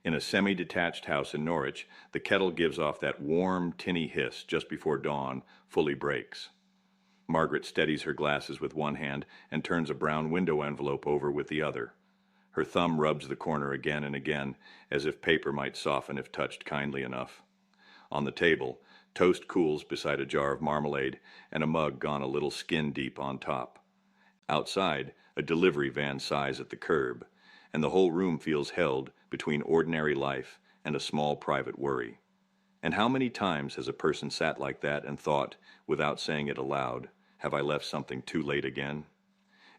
In a semi-detached house in Norwich, the kettle gives off that warm, tinny hiss just before dawn fully breaks. Margaret steadies her glasses with one hand and turns a brown window envelope over with the other. Her thumb rubs the corner again and again, as if paper might soften if touched kindly enough. On the table, toast cools beside a jar of marmalade and a mug gone a little skin deep on top. Outside, a delivery van sighs at the curb, and the whole room feels held between ordinary life and a small private worry. And how many times has a person sat like that and thought, without saying it aloud, have I left something too late again?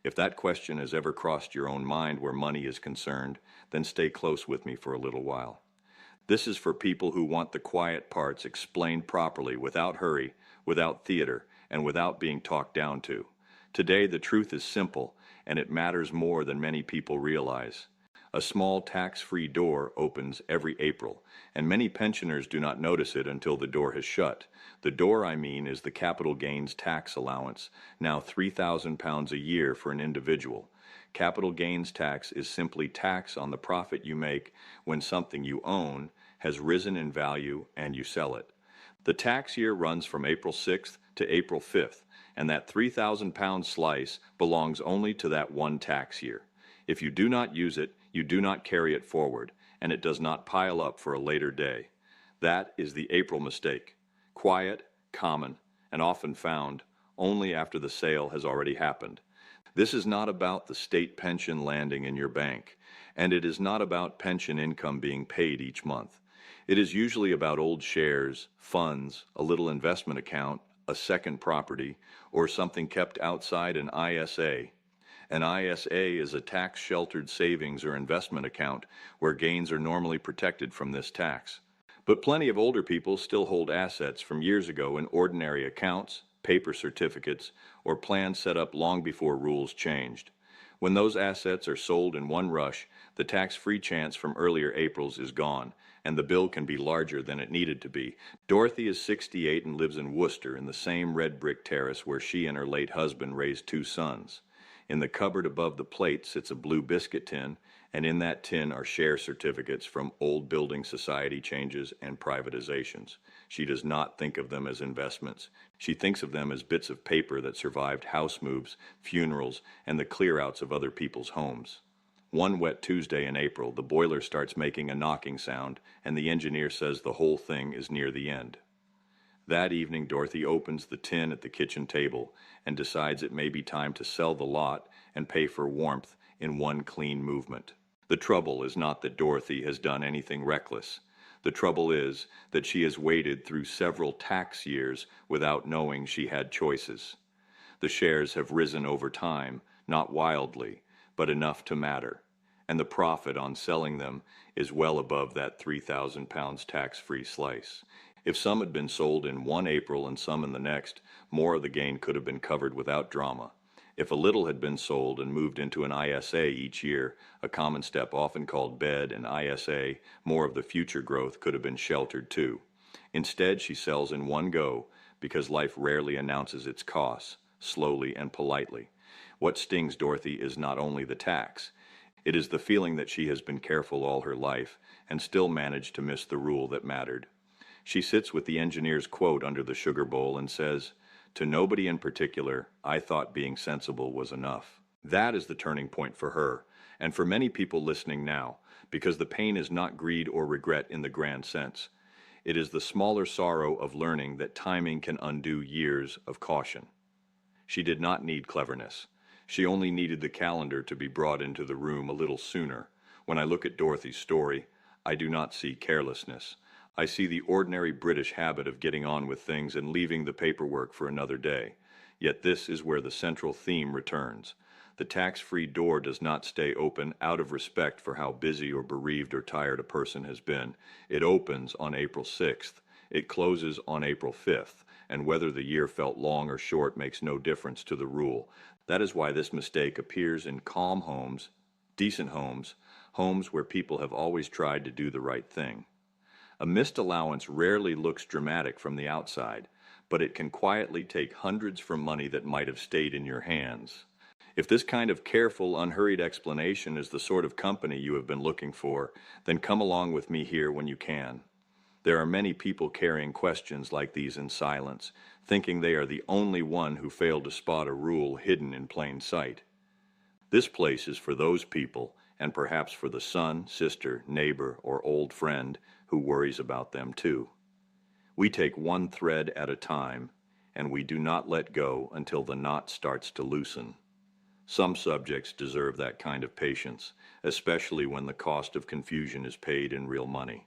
If that question has ever crossed your own mind where money is concerned, then stay close with me for a little while. This is for people who want the quiet parts explained properly, without hurry, without theater, and without being talked down to. Today the truth is simple, and it matters more than many people realize. A small tax-free door opens every April, and many pensioners do not notice it until the door has shut. The door, I mean, is the capital gains tax allowance, now £3,000 a year for an individual. Capital gains tax is simply tax on the profit you make when something you own has risen in value and you sell it. The tax year runs from April 6th to April 5th, and that £3,000 slice belongs only to that one tax year. If you do not use it, you do not carry it forward, and it does not pile up for a later day. That is the April mistake. Quiet, common, and often found only after the sale has already happened. This is not about the state pension landing in your bank, and it is not about pension income being paid each month. It is usually about old shares, funds, a little investment account, a second property, or something kept outside an ISA. An ISA is a tax-sheltered savings or investment account where gains are normally protected from this tax. But plenty of older people still hold assets from years ago in ordinary accounts, paper certificates, or plans set up long before rules changed. When those assets are sold in one rush, the tax-free chance from earlier Aprils is gone, and the bill can be larger than it needed to be. Dorothy is 68 and lives in Worcester in the same red brick terrace where she and her late husband raised 2 sons. In the cupboard above the plate sits a blue biscuit tin, and in that tin are share certificates from old building society changes and privatizations. She does not think of them as investments. She thinks of them as bits of paper that survived house moves, funerals, and the clear-outs of other people's homes. One wet Tuesday in April, the boiler starts making a knocking sound, and the engineer says the whole thing is near the end. That evening, Dorothy opens the tin at the kitchen table and decides it may be time to sell the lot and pay for warmth in one clean movement. The trouble is not that Dorothy has done anything reckless. The trouble is that she has waited through several tax years without knowing she had choices. The shares have risen over time, not wildly, but enough to matter, and the profit on selling them is well above that £3,000 tax-free slice. If some had been sold in one April and some in the next, more of the gain could have been covered without drama. If a little had been sold and moved into an ISA each year, a common step often called bed and ISA, more of the future growth could have been sheltered too. Instead, she sells in one go because life rarely announces its costs, slowly and politely. What stings Dorothy is not only the tax. It is the feeling that she has been careful all her life and still managed to miss the rule that mattered. She sits with the engineer's quote under the sugar bowl and says, "To nobody in particular, I thought being sensible was enough." That is the turning point for her, and for many people listening now, because the pain is not greed or regret in the grand sense. It is the smaller sorrow of learning that timing can undo years of caution. She did not need cleverness. She only needed the calendar to be brought into the room a little sooner. When I look at Dorothy's story, I do not see carelessness. I see the ordinary British habit of getting on with things and leaving the paperwork for another day. Yet this is where the central theme returns. The tax-free door does not stay open out of respect for how busy or bereaved or tired a person has been. It opens on April 6th. It closes on April 5th, and whether the year felt long or short makes no difference to the rule. That is why this mistake appears in calm homes, decent homes, homes where people have always tried to do the right thing. A missed allowance rarely looks dramatic from the outside, but it can quietly take hundreds from money that might have stayed in your hands. If this kind of careful, unhurried explanation is the sort of company you have been looking for, then come along with me here when you can. There are many people carrying questions like these in silence, thinking they are the only one who failed to spot a rule hidden in plain sight. This place is for those people, and perhaps for the son, sister, neighbor, or old friend who worries about them too. We take one thread at a time, and we do not let go until the knot starts to loosen. Some subjects deserve that kind of patience, especially when the cost of confusion is paid in real money.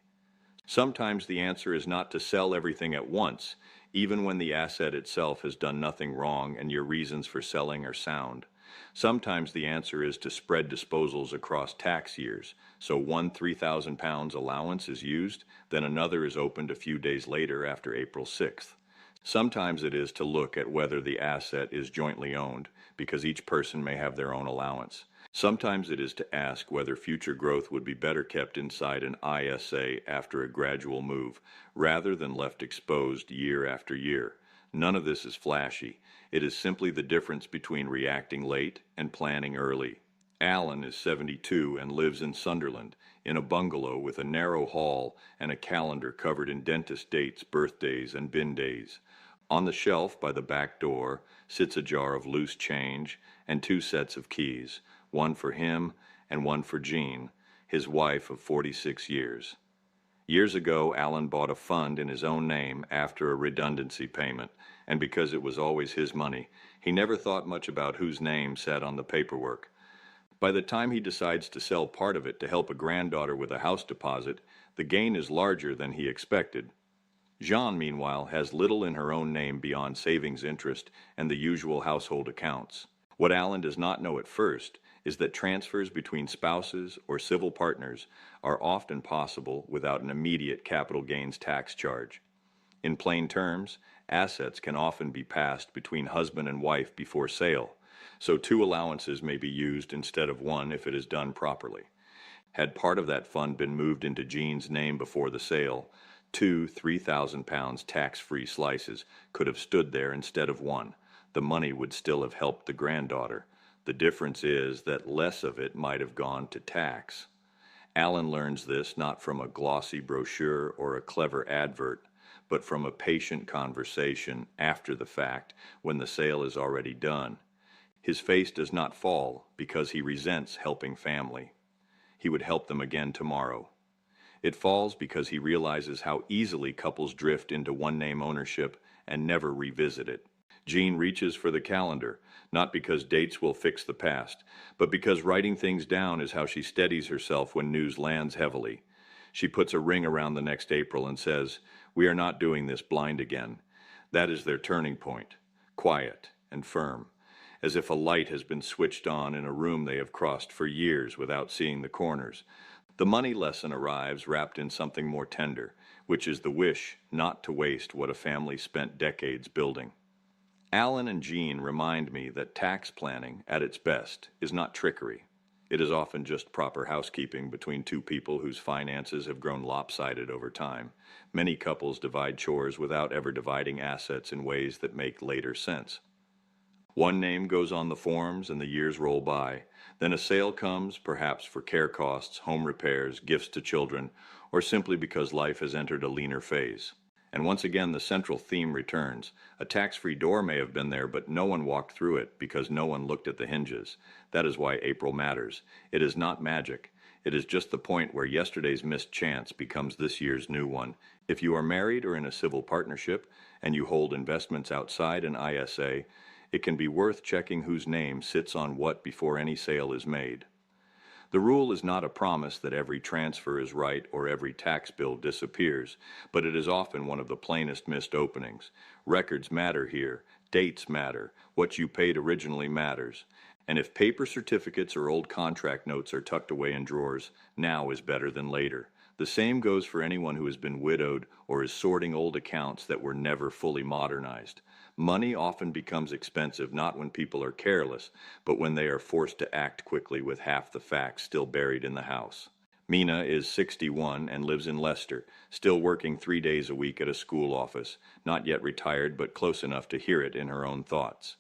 Sometimes the answer is not to sell everything at once, even when the asset itself has done nothing wrong and your reasons for selling are sound. Sometimes the answer is to spread disposals across tax years, so one £3,000 allowance is used, then another is opened a few days later after April 6th. Sometimes it is to look at whether the asset is jointly owned, because each person may have their own allowance. Sometimes it is to ask whether future growth would be better kept inside an ISA after a gradual move, rather than left exposed year after year. None of this is flashy. It is simply the difference between reacting late and planning early. Alan is 72 and lives in Sunderland, in a bungalow with a narrow hall and a calendar covered in dentist dates, birthdays, and bin days. On the shelf by the back door sits a jar of loose change and 2 sets of keys, one for him and one for Jean, his wife of 46 years. Years ago, Alan bought a fund in his own name after a redundancy payment, and because it was always his money, he never thought much about whose name sat on the paperwork. By the time he decides to sell part of it to help a granddaughter with a house deposit, the gain is larger than he expected. Jean, meanwhile, has little in her own name beyond savings interest and the usual household accounts. What Alan does not know at first is that transfers between spouses or civil partners are often possible without an immediate capital gains tax charge. In plain terms, assets can often be passed between husband and wife before sale, so 2 allowances may be used instead of 1 if it is done properly. Had part of that fund been moved into Jean's name before the sale, 2 £3,000 tax-free slices could have stood there instead of 1. The money would still have helped the granddaughter. The difference is that less of it might have gone to tax. Alan learns this not from a glossy brochure or a clever advert, but from a patient conversation after the fact when the sale is already done. His face does not fall because he resents helping family. He would help them again tomorrow. It falls because he realizes how easily couples drift into one-name ownership and never revisit it. Jean reaches for the calendar, not because dates will fix the past, but because writing things down is how she steadies herself when news lands heavily. She puts a ring around the next April and says, "We are not doing this blind again." That is their turning point, quiet and firm, as if a light has been switched on in a room they have crossed for years without seeing the corners. The money lesson arrives wrapped in something more tender, which is the wish not to waste what a family spent decades building. Alan and Jean remind me that tax planning, at its best, is not trickery. It is often just proper housekeeping between 2 people whose finances have grown lopsided over time. Many couples divide chores without ever dividing assets in ways that make later sense. One name goes on the forms and the years roll by. Then a sale comes, perhaps for care costs, home repairs, gifts to children, or simply because life has entered a leaner phase. And once again the central theme returns. A tax-free door may have been there, but no one walked through it because no one looked at the hinges. That is why April matters. It is not magic. It is just the point where yesterday's missed chance becomes this year's new one. If you are married or in a civil partnership, and you hold investments outside an ISA, it can be worth checking whose name sits on what before any sale is made. The rule is not a promise that every transfer is right or every tax bill disappears, but it is often one of the plainest missed openings. Records matter here. Dates matter. What you paid originally matters. And if paper certificates or old contract notes are tucked away in drawers, now is better than later. The same goes for anyone who has been widowed or is sorting old accounts that were never fully modernized. Money often becomes expensive not when people are careless, but when they are forced to act quickly with half the facts still buried in the house. Mina is 61 and lives in Leicester, still working 3 days a week at a school office, not yet retired but close enough to hear it in her own thoughts.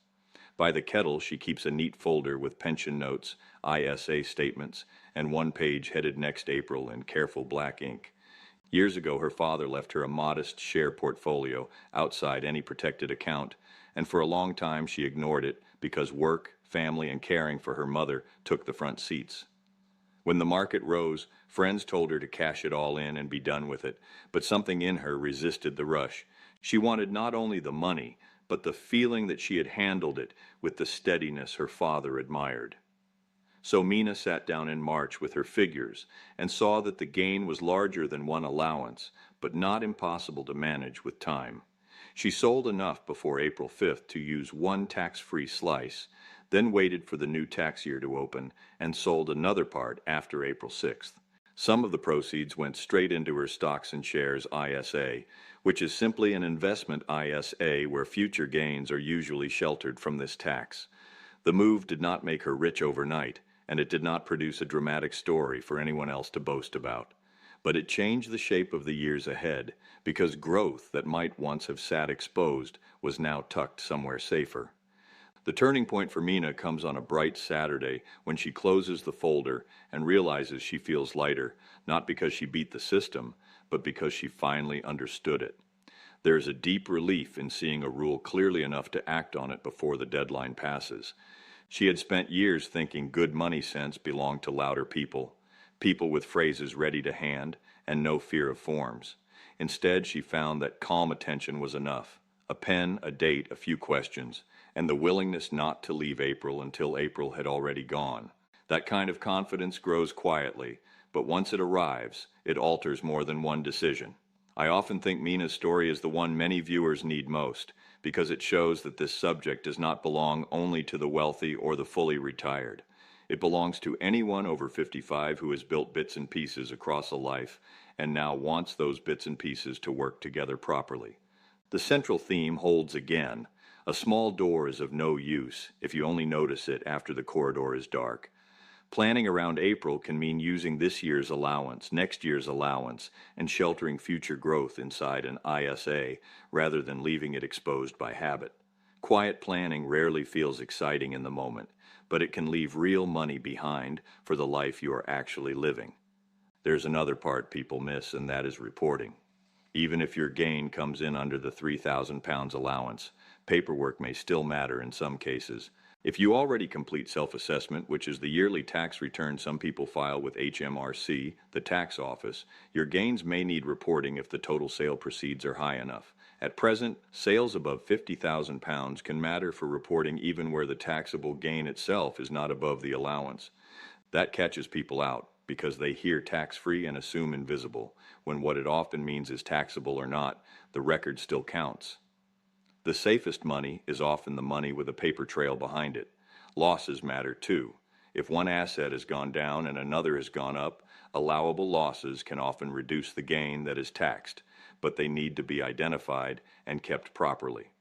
By the kettle, she keeps a neat folder with pension notes, ISA statements, and one page headed next April in careful black ink. Years ago, her father left her a modest share portfolio outside any protected account, and for a long time she ignored it because work, family, and caring for her mother took the front seats. When the market rose, friends told her to cash it all in and be done with it, but something in her resisted the rush. She wanted not only the money, but the feeling that she had handled it with the steadiness her father admired. So Mina sat down in March with her figures and saw that the gain was larger than one allowance, but not impossible to manage with time. She sold enough before April 5th to use one tax-free slice, then waited for the new tax year to open and sold another part after April 6th. Some of the proceeds went straight into her stocks and shares ISA, which is simply an investment ISA where future gains are usually sheltered from this tax. The move did not make her rich overnight, and it did not produce a dramatic story for anyone else to boast about. But it changed the shape of the years ahead, because growth that might once have sat exposed was now tucked somewhere safer. The turning point for Mina comes on a bright Saturday when she closes the folder and realizes she feels lighter, not because she beat the system, but because she finally understood it. There is a deep relief in seeing a rule clearly enough to act on it before the deadline passes. She had spent years thinking good money sense belonged to louder people, people with phrases ready to hand and no fear of forms. Instead, she found that calm attention was enough. A pen, a date, a few questions, and the willingness not to leave April until April had already gone. That kind of confidence grows quietly, but once it arrives, it alters more than one decision. I often think Mina's story is the one many viewers need most, because it shows that this subject does not belong only to the wealthy or the fully retired. It belongs to anyone over 55 who has built bits and pieces across a life and now wants those bits and pieces to work together properly. The central theme holds again. A small door is of no use if you only notice it after the corridor is dark. Planning around April can mean using this year's allowance, next year's allowance, and sheltering future growth inside an ISA rather than leaving it exposed by habit. Quiet planning rarely feels exciting in the moment, but it can leave real money behind for the life you are actually living. There's another part people miss, and that is reporting. Even if your gain comes in under the £3,000 allowance, paperwork may still matter in some cases. If you already complete self-assessment, which is the yearly tax return some people file with HMRC, the tax office, your gains may need reporting if the total sale proceeds are high enough. At present, sales above £50,000 can matter for reporting even where the taxable gain itself is not above the allowance. That catches people out because they hear tax-free and assume invisible, when what it often means is taxable or not, the record still counts. The safest money is often the money with a paper trail behind it. Losses matter too. If one asset has gone down and another has gone up, allowable losses can often reduce the gain that is taxed, but they need to be identified and kept properly.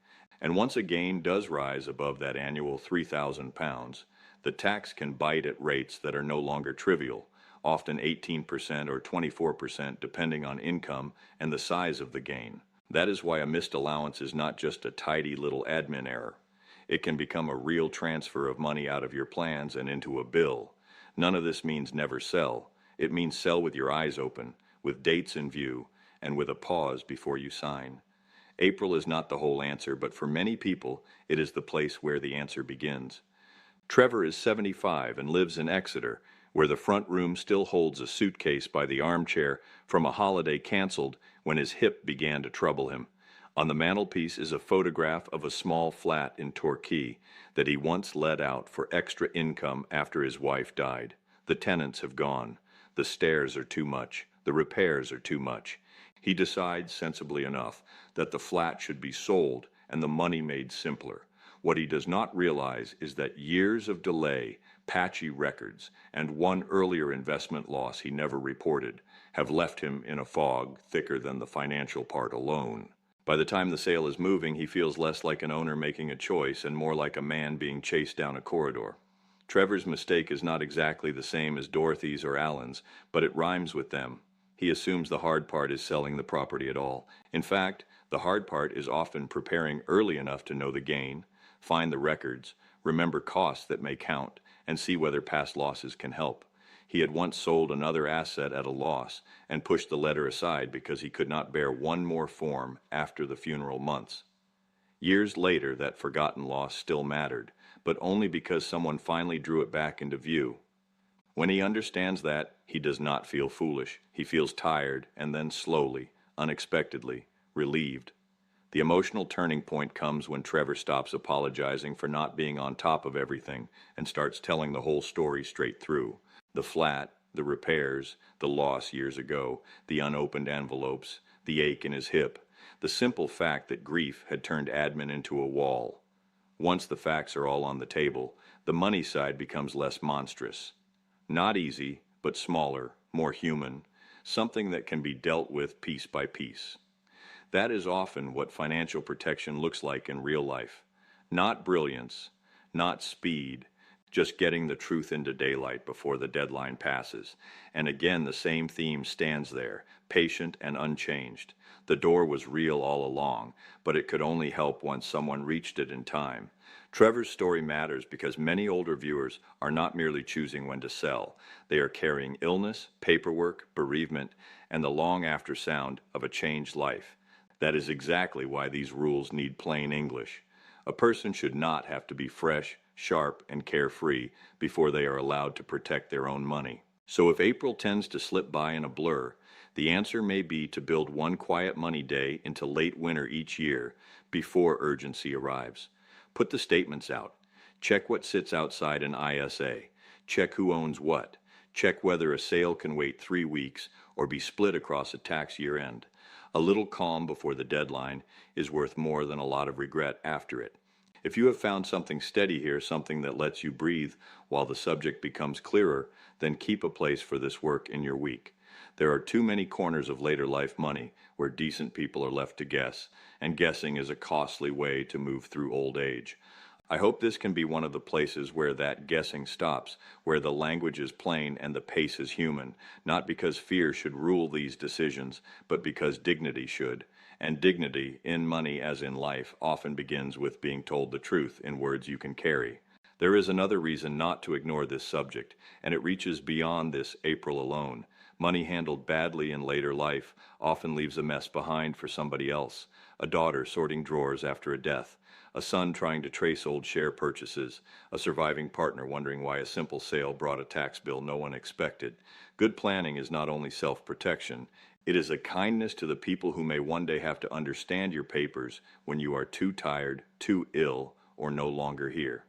And once a gain does rise above that annual £3,000, the tax can bite at rates that are no longer trivial, often 18% or 24% depending on income and the size of the gain. That is why a missed allowance is not just a tidy little admin error. It can become a real transfer of money out of your plans and into a bill. None of this means never sell. It means sell with your eyes open, with dates in view, and with a pause before you sign. April is not the whole answer, but for many people, it is the place where the answer begins. Trevor is 75 and lives in Exeter, where the front room still holds a suitcase by the armchair from a holiday canceled when his hip began to trouble him. On the mantelpiece is a photograph of a small flat in Torquay that he once let out for extra income after his wife died. The tenants have gone. The stairs are too much. The repairs are too much. He decides, sensibly enough, that the flat should be sold and the money made simpler. What he does not realize is that years of delay, patchy records, and one earlier investment loss he never reported have left him in a fog thicker than the financial part alone. By the time the sale is moving, he feels less like an owner making a choice and more like a man being chased down a corridor. Trevor's mistake is not exactly the same as Dorothy's or Alan's, but it rhymes with them. He assumes the hard part is selling the property at all. In fact, the hard part is often preparing early enough to know the gain, find the records, remember costs that may count, and see whether past losses can help. He had once sold another asset at a loss and pushed the letter aside because he could not bear one more form after the funeral months. Years later, that forgotten loss still mattered, but only because someone finally drew it back into view. When he understands that, he does not feel foolish. He feels tired and then slowly, unexpectedly, relieved. The emotional turning point comes when Trevor stops apologizing for not being on top of everything and starts telling the whole story straight through. The flat, the repairs, the loss years ago, the unopened envelopes, the ache in his hip, the simple fact that grief had turned admin into a wall. Once the facts are all on the table, the money side becomes less monstrous. Not easy, but smaller, more human, something that can be dealt with piece by piece. That is often what financial protection looks like in real life. Not brilliance, not speed, just getting the truth into daylight before the deadline passes. And again, the same theme stands there, patient and unchanged. The door was real all along, but it could only help once someone reached it in time. Trevor's story matters because many older viewers are not merely choosing when to sell. They are carrying illness, paperwork, bereavement, and the long after sound of a changed life. That is exactly why these rules need plain English. A person should not have to be fresh, sharp, and carefree before they are allowed to protect their own money. So if April tends to slip by in a blur, the answer may be to build one quiet money day into late winter each year before urgency arrives. Put the statements out. Check what sits outside an ISA. Check who owns what. Check whether a sale can wait 3 weeks or be split across a tax year end. A little calm before the deadline is worth more than a lot of regret after it. If you have found something steady here, something that lets you breathe while the subject becomes clearer, then keep a place for this work in your week. There are too many corners of later life money where decent people are left to guess, and guessing is a costly way to move through old age. I hope this can be one of the places where that guessing stops, where the language is plain and the pace is human, not because fear should rule these decisions, but because dignity should. And dignity, in money as in life, often begins with being told the truth in words you can carry. There is another reason not to ignore this subject, and it reaches beyond this April alone. Money handled badly in later life often leaves a mess behind for somebody else. A daughter sorting drawers after a death, a son trying to trace old share purchases, a surviving partner wondering why a simple sale brought a tax bill no one expected. Good planning is not only self-protection, it is a kindness to the people who may one day have to understand your papers when you are too tired, too ill, or no longer here.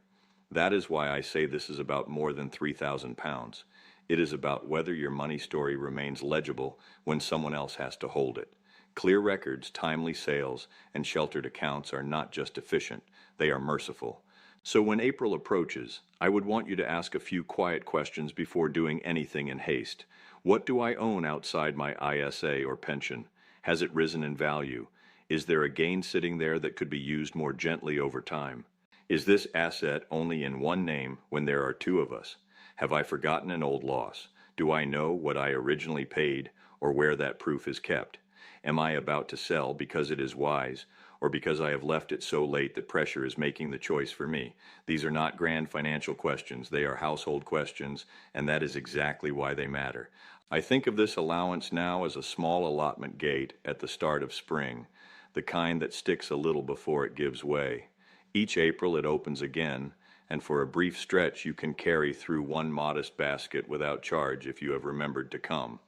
That is why I say this is about more than £3,000. It is about whether your money story remains legible when someone else has to hold it. Clear records, timely sales, and sheltered accounts are not just efficient, they are merciful. So when April approaches, I would want you to ask a few quiet questions before doing anything in haste. What do I own outside my ISA or pension? Has it risen in value? Is there a gain sitting there that could be used more gently over time? Is this asset only in one name when there are two of us? Have I forgotten an old loss? Do I know what I originally paid or where that proof is kept? Am I about to sell because it is wise or because I have left it so late that pressure is making the choice for me? These are not grand financial questions. They are household questions, and that is exactly why they matter. I think of this allowance now as a small allotment gate at the start of spring, the kind that sticks a little before it gives way. Each April it opens again, and for a brief stretch you can carry through one modest basket without charge if you have remembered to come.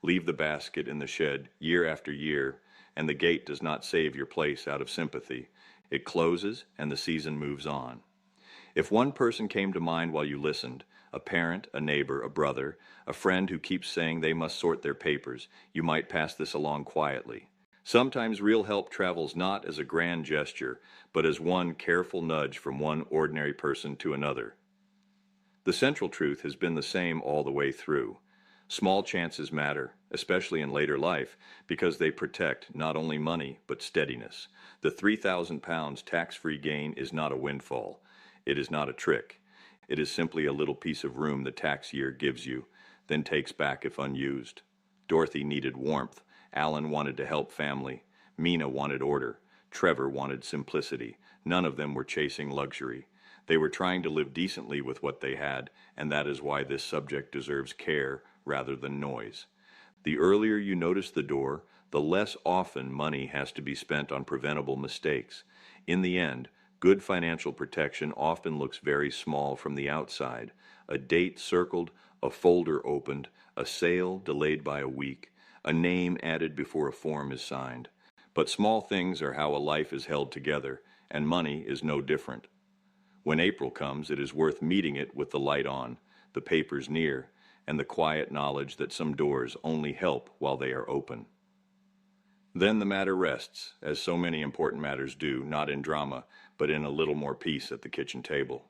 Leave the basket in the shed year after year, and the gate does not save your place out of sympathy. It closes, and the season moves on. If one person came to mind while you listened, a parent, a neighbor, a brother, a friend who keeps saying they must sort their papers, you might pass this along quietly. Sometimes real help travels not as a grand gesture, but as one careful nudge from one ordinary person to another. The central truth has been the same all the way through. Small chances matter, especially in later life, because they protect not only money, but steadiness. The £3,000 tax-free gain is not a windfall. It is not a trick. It is simply a little piece of room the tax year gives you, then takes back if unused. Dorothy needed warmth. Alan wanted to help family. Mina wanted order. Trevor wanted simplicity. None of them were chasing luxury. They were trying to live decently with what they had, and that is why this subject deserves care rather than noise. The earlier you notice the door, the less often money has to be spent on preventable mistakes. In the end, good financial protection often looks very small from the outside. A date circled, a folder opened, a sale delayed by a week, a name added before a form is signed. But small things are how a life is held together, and money is no different. When April comes, it is worth meeting it with the light on, the papers near, and the quiet knowledge that some doors only help while they are open. Then the matter rests, as so many important matters do, not in drama, but in a little more peace at the kitchen table.